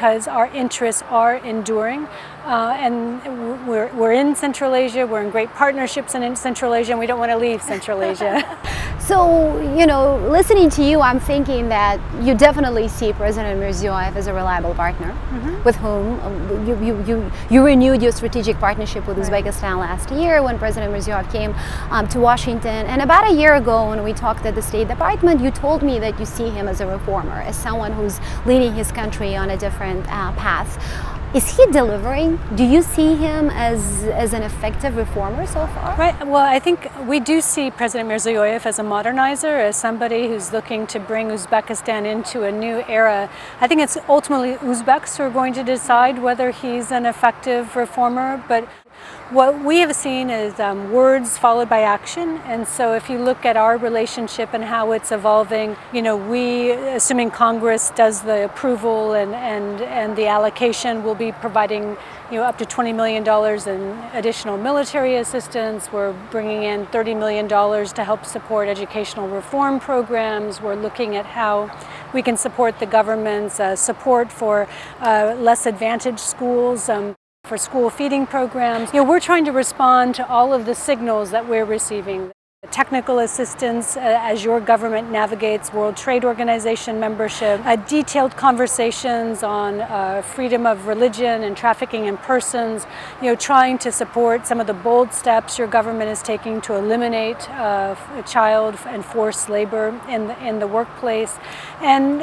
because our interests are enduring. And we're in Central Asia, we're in great partnerships in Central Asia, and we don't want to leave Central Asia. So, you know, listening to you, I'm thinking that you definitely see President Mirziyoyev as a reliable partner, with whom you renewed your strategic partnership with Uzbekistan last year when President Mirziyoyev came to Washington. And about a year ago, when we talked at the State Department, you told me that you see him as a reformer, as someone who's leading his country on a different path. Is he delivering? Do you see him as an effective reformer so far? Right. Well, I think we do see President Mirziyoyev as a modernizer, as somebody who's looking to bring Uzbekistan into a new era. I think it's ultimately Uzbeks who are going to decide whether he's an effective reformer, but what we have seen is words followed by action. And so if you look at our relationship and how it's evolving, you know, we, assuming Congress does the approval and the allocation, will be providing, you know, up to $20 million in additional military assistance. We're bringing in $30 million to help support educational reform programs. We're looking at how we can support the government's support for less advantaged schools, for school feeding programs. You know, we're trying to respond to all of the signals that we're receiving. Technical assistance as your government navigates World Trade Organization membership, detailed conversations on freedom of religion and trafficking in persons, you know, trying to support some of the bold steps your government is taking to eliminate child and forced labor in the workplace. And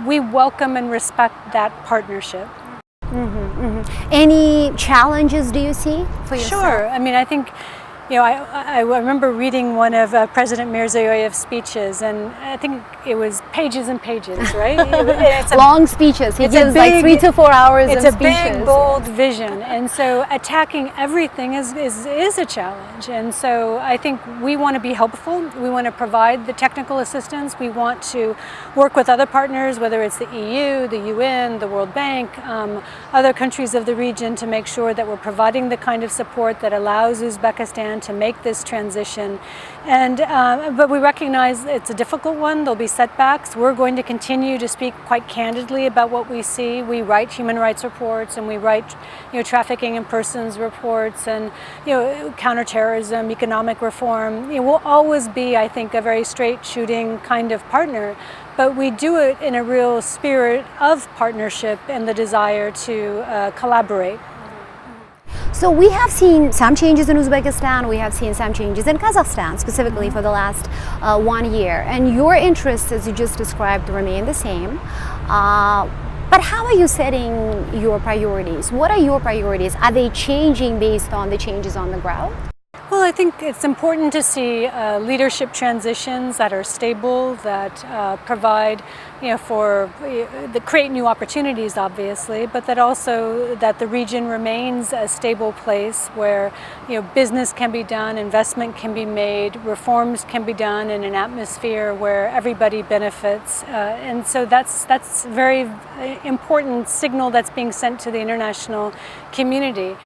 we welcome and respect that partnership. Any challenges do you see for yourself? Sure. I mean, I think, you know, I remember reading one of President Mirziyoyev's speeches, and I think it was pages and pages, right? It's long speeches. He gives like 3 to 4 hours of speeches. It's a big, bold vision, and so attacking everything is a challenge. And so I think we want to be helpful. We want to provide the technical assistance. We want to work with other partners, whether it's the EU, the UN, the World Bank, other countries of the region, to make sure that we're providing the kind of support that allows Uzbekistan to make this transition. And but we recognize it's a difficult one. There'll be setbacks. We're going to continue to speak quite candidly about what we see. We write human rights reports, and we write, you know, trafficking in persons reports, and, you know, counterterrorism, economic reform. You know, we'll always be, I think, a very straight shooting kind of partner, but we do it in a real spirit of partnership and the desire to collaborate. So we have seen some changes in Uzbekistan, we have seen some changes in Kazakhstan, specifically for the last 1 year. And your interests, as you just described, remain the same. But how are you setting your priorities? What are your priorities? Are they changing based on the changes on the ground? Well, I think it's important to see leadership transitions that are stable, that provide, you know, that create new opportunities, obviously, but that also that the region remains a stable place where, you know, business can be done, investment can be made, reforms can be done in an atmosphere where everybody benefits, and so that's a very important signal that's being sent to the international community.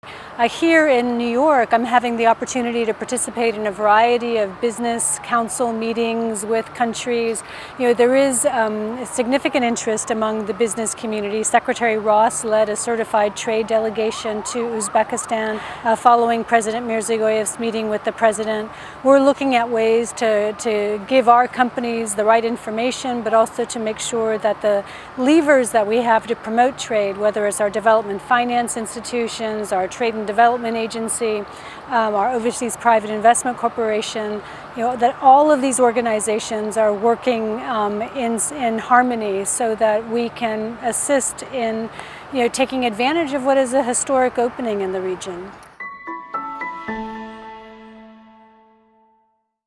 Here in New York, I'm having the opportunity to participate in a variety of business council meetings with countries. You know, there is significant interest among the business community. Secretary Ross led a certified trade delegation to Uzbekistan following President Mirziyoyev's meeting with the president. We're looking at ways to give our companies the right information, but also to make sure that the levers that we have to promote trade, whether it's our development finance institutions, our trade and development agency, our Overseas Private Investment Corporation, you know, that all of these organizations are working in harmony so that we can assist in, you know, taking advantage of what is a historic opening in the region.